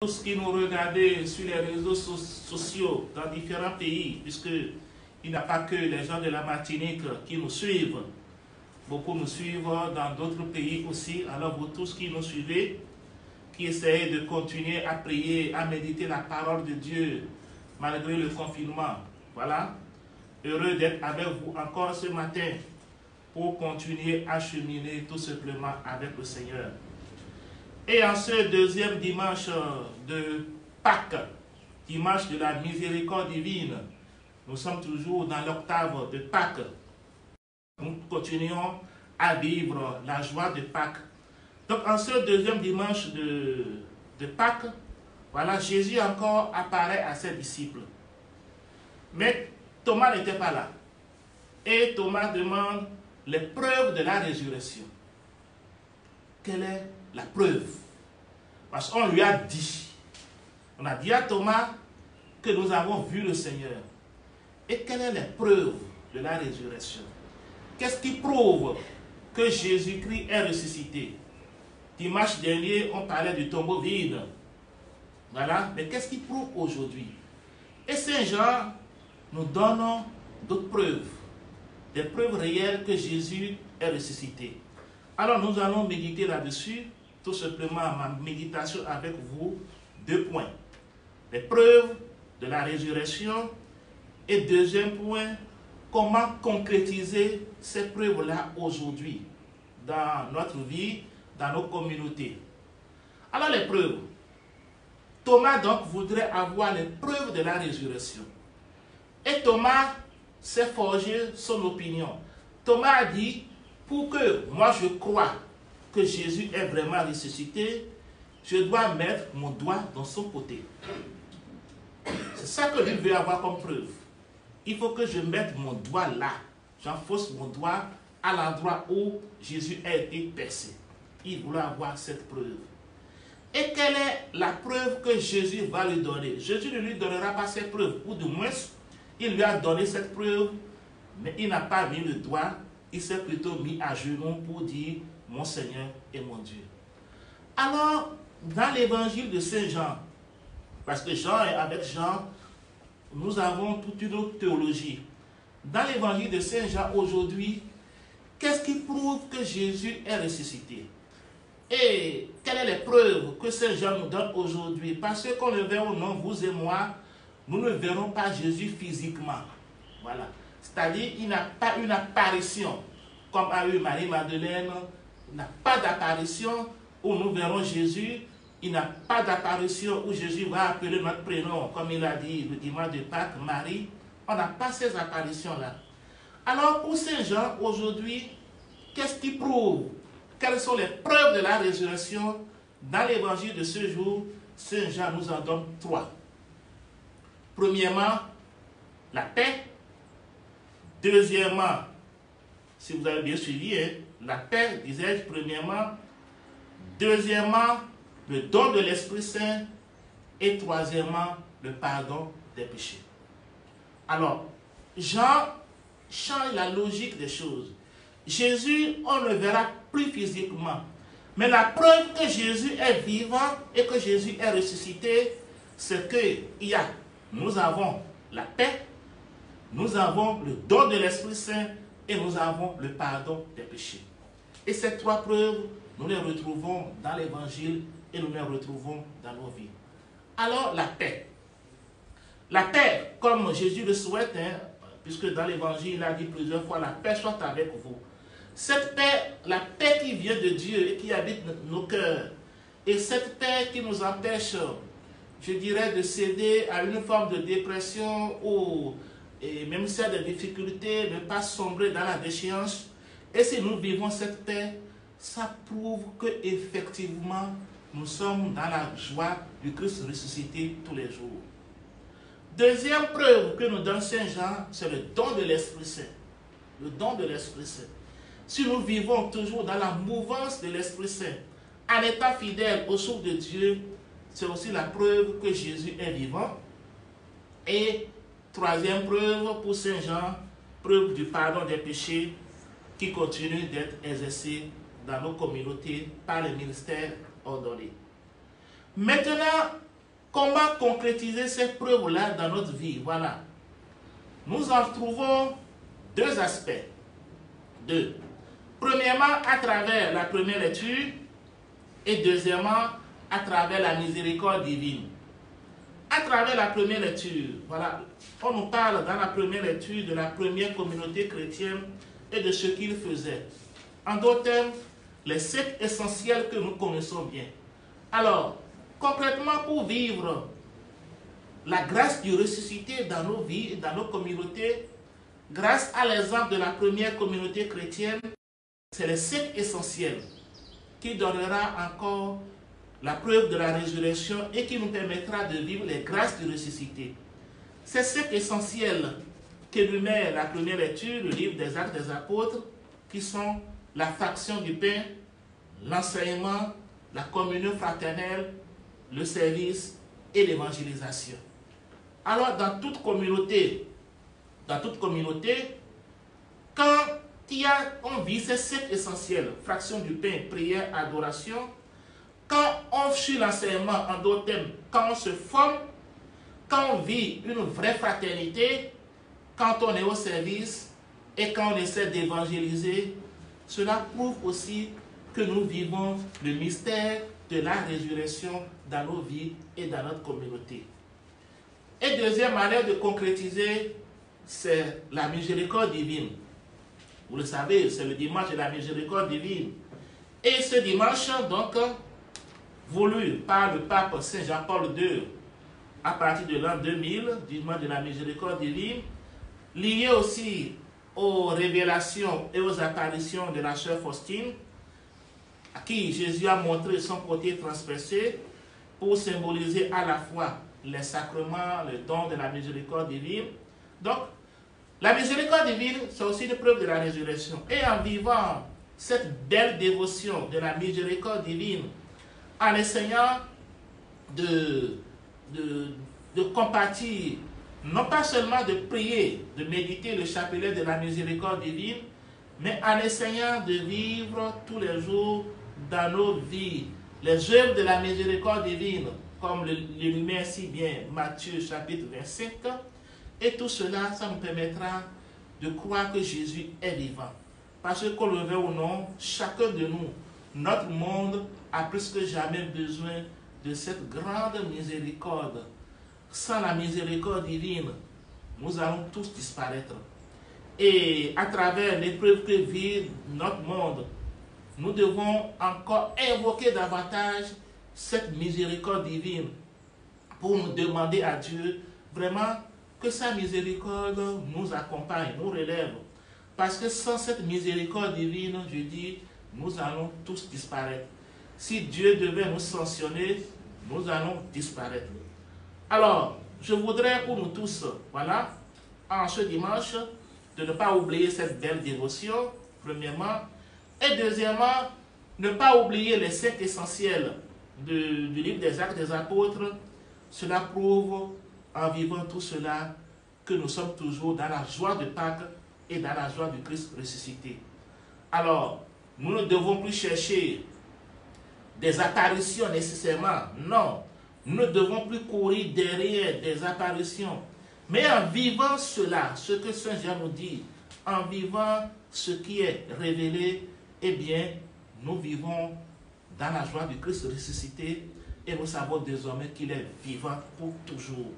Tous qui nous regardez sur les réseaux sociaux dans différents pays, puisqu'il n'y a pas que les gens de la Martinique qui nous suivent, beaucoup nous suivent dans d'autres pays aussi. Alors vous tous qui nous suivez, qui essayez de continuer à prier, à méditer la parole de Dieu malgré le confinement, voilà, heureux d'être avec vous encore ce matin pour continuer à cheminer tout simplement avec le Seigneur. Et en ce deuxième dimanche de Pâques, dimanche de la miséricorde divine, nous sommes toujours dans l'octave de Pâques. Nous continuons à vivre la joie de Pâques. Donc en ce deuxième dimanche de Pâques, voilà, Jésus encore apparaît à ses disciples. Mais Thomas n'était pas là. Et Thomas demande les preuves de la résurrection. Quelle est la preuve? Parce qu'on lui a dit, on a dit à Thomas que nous avons vu le Seigneur. Et quelle est la preuve de la résurrection? Qu'est-ce qui prouve que Jésus-Christ est ressuscité? Dimanche dernier, on parlait du tombeau vide. Voilà, mais qu'est-ce qui prouve aujourd'hui? Et Saint Jean nous donne d'autres preuves, des preuves réelles que Jésus est ressuscité. Alors nous allons méditer là-dessus, tout simplement ma méditation avec vous, 2 points. Les preuves de la résurrection et deuxième point, comment concrétiser ces preuves-là aujourd'hui dans notre vie, dans nos communautés. Alors les preuves. Thomas donc voudrait avoir les preuves de la résurrection. Et Thomas s'est forgé son opinion. Thomas a dit, pour que moi je croie que Jésus est vraiment ressuscité, je dois mettre mon doigt dans son côté. C'est ça que lui veut avoir comme preuve. Il faut que je mette mon doigt là. J'enfonce mon doigt à l'endroit où Jésus a été percé. Il voulait avoir cette preuve. Et quelle est la preuve que Jésus va lui donner? Jésus ne lui donnera pas cette preuve, ou du moins, il lui a donné cette preuve, mais il n'a pas mis le doigt, il s'est plutôt mis à genoux pour dire « Mon Seigneur et mon Dieu ». Alors, dans l'évangile de Saint Jean, parce que Jean est avec Jean, nous avons toute une autre théologie. Dans l'évangile de Saint Jean aujourd'hui, qu'est-ce qui prouve que Jésus est ressuscité? Et quelles sont les preuves que Saint Jean nous donne aujourd'hui? Parce que qu'on le verra ou non, vous et moi, nous ne verrons pas Jésus physiquement. Voilà. C'est-à-dire, il n'a pas une apparition, comme a eu Marie-Madeleine. Il n'a pas d'apparition où nous verrons Jésus. Il n'a pas d'apparition où Jésus va appeler notre prénom, comme il a dit le dimanche de Pâques, Marie. On n'a pas ces apparitions-là. Alors, pour Saint Jean, aujourd'hui, qu'est-ce qui prouve? Quelles sont les preuves de la résurrection? Dans l'évangile de ce jour, Saint Jean nous en donne 3. Premièrement, la paix. Deuxièmement, si vous avez bien suivi, la paix, disais-je, premièrement. Deuxièmement, le don de l'Esprit Saint. Et troisièmement, le pardon des péchés. Alors, Jean change la logique des choses. Jésus, on ne le verra plus physiquement. Mais la preuve que Jésus est vivant et que Jésus est ressuscité, c'est que nous avons la paix, nous avons le don de l'Esprit Saint et nous avons le pardon des péchés. Et ces 3 preuves, nous les retrouvons dans l'Évangile et nous les retrouvons dans nos vies. Alors, la paix. La paix, comme Jésus le souhaite, puisque dans l'Évangile, il a dit plusieurs fois, la paix soit avec vous. Cette paix, la paix qui vient de Dieu et qui habite nos cœurs, et cette paix qui nous empêche, je dirais, de céder à une forme de dépression ou et même si il y a des difficultés, ne pas sombrer dans la déchéance. Et si nous vivons cette paix, ça prouve qu'effectivement, nous sommes dans la joie du Christ ressuscité tous les jours. Deuxième preuve que nous donne Saint Jean, c'est le don de l'Esprit Saint. Le don de l'Esprit Saint. Si nous vivons toujours dans la mouvance de l'Esprit Saint, en étant fidèles au souffle de Dieu, c'est aussi la preuve que Jésus est vivant. Et troisième preuve pour Saint Jean, preuve du pardon des péchés qui continue d'être exercé dans nos communautés par les ministères ordonnés. Maintenant, comment concrétiser cette preuve-là dans notre vie? Voilà. Nous en trouvons deux aspects. Deux. Premièrement, à travers la première lecture, et deuxièmement, à travers la miséricorde divine. À travers la première lecture, voilà, on nous parle dans la première lecture de la première communauté chrétienne et de ce qu'ils faisaient. En d'autres termes, les 7 essentiels que nous connaissons bien. Alors, concrètement, pour vivre la grâce du ressuscité dans nos vies et dans nos communautés, grâce à l'exemple de la première communauté chrétienne, c'est les 7 essentiels qui donnera encore la preuve de la résurrection et qui nous permettra de vivre les grâces du ressuscité. C'est 7 essentiels qu'énumère la première lecture, le livre des Actes des Apôtres, qui sont la fraction du pain, l'enseignement, la communion fraternelle, le service et l'évangélisation. Alors, dans toute communauté, quand on vit ces 7 essentiels, fraction du pain, prière, adoration, quand on suit l'enseignement, en d'autres termes, quand on se forme, quand on vit une vraie fraternité, quand on est au service et quand on essaie d'évangéliser, cela prouve aussi que nous vivons le mystère de la résurrection dans nos vies et dans notre communauté. Et deuxième manière de concrétiser, c'est la miséricorde divine. Vous le savez, c'est le dimanche de la miséricorde divine. Et ce dimanche, donc, voulu par le pape Saint Jean-Paul II, à partir de l'an 2000, dimanche de la miséricorde divine, lié aussi aux révélations et aux apparitions de la sœur Faustine, à qui Jésus a montré son côté transpercé pour symboliser à la fois les sacrements, le don de la miséricorde divine. Donc, la miséricorde divine, c'est aussi une preuve de la résurrection. Et en vivant cette belle dévotion de la miséricorde divine, en essayant de compatir, non pas seulement de prier, de méditer le chapelet de la miséricorde divine, mais en essayant de vivre tous les jours dans nos vies les œuvres de la miséricorde divine, comme l'énumère si bien Matthieu chapitre 25, et tout cela, ça nous permettra de croire que Jésus est vivant. Parce que, qu'on le veuille ou non, chacun de nous, notre monde a plus que jamais besoin de cette grande miséricorde. Sans la miséricorde divine, nous allons tous disparaître. Et à travers l'épreuve que vit notre monde, nous devons encore invoquer davantage cette miséricorde divine pour nous demander à Dieu vraiment que sa miséricorde nous accompagne, nous relève. Parce que sans cette miséricorde divine, je dis, nous allons tous disparaître. Si Dieu devait nous sanctionner, nous allons disparaître. Alors, je voudrais pour nous tous, voilà, en ce dimanche, de ne pas oublier cette belle dévotion, premièrement, et deuxièmement, ne pas oublier les 7 essentiels du livre des Actes des Apôtres. Cela prouve, en vivant tout cela, que nous sommes toujours dans la joie de Pâques et dans la joie du Christ ressuscité. Alors, nous ne devons plus chercher des apparitions nécessairement, non. Nous ne devons plus courir derrière des apparitions, mais en vivant cela, ce que Saint Jean nous dit, en vivant ce qui est révélé, eh bien, nous vivons dans la joie du Christ ressuscité et nous savons désormais qu'il est vivant pour toujours.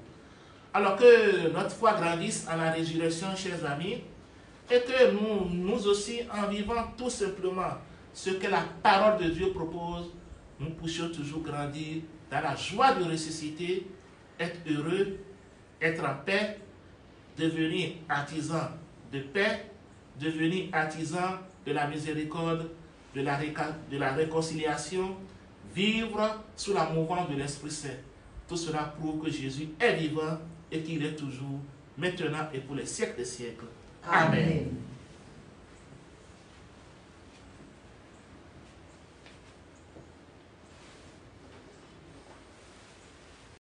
Alors que notre foi grandisse en la résurrection, chers amis, et que nous aussi, en vivant tout simplement ce que la parole de Dieu propose, nous puissions toujours grandir dans la joie de ressusciter, être heureux, être en paix, devenir artisan de paix, devenir artisan de la miséricorde, de la réconciliation, vivre sous la mouvance de l'Esprit Saint. Tout cela prouve que Jésus est vivant et qu'il est toujours, maintenant et pour les siècles des siècles. Amen. Amen.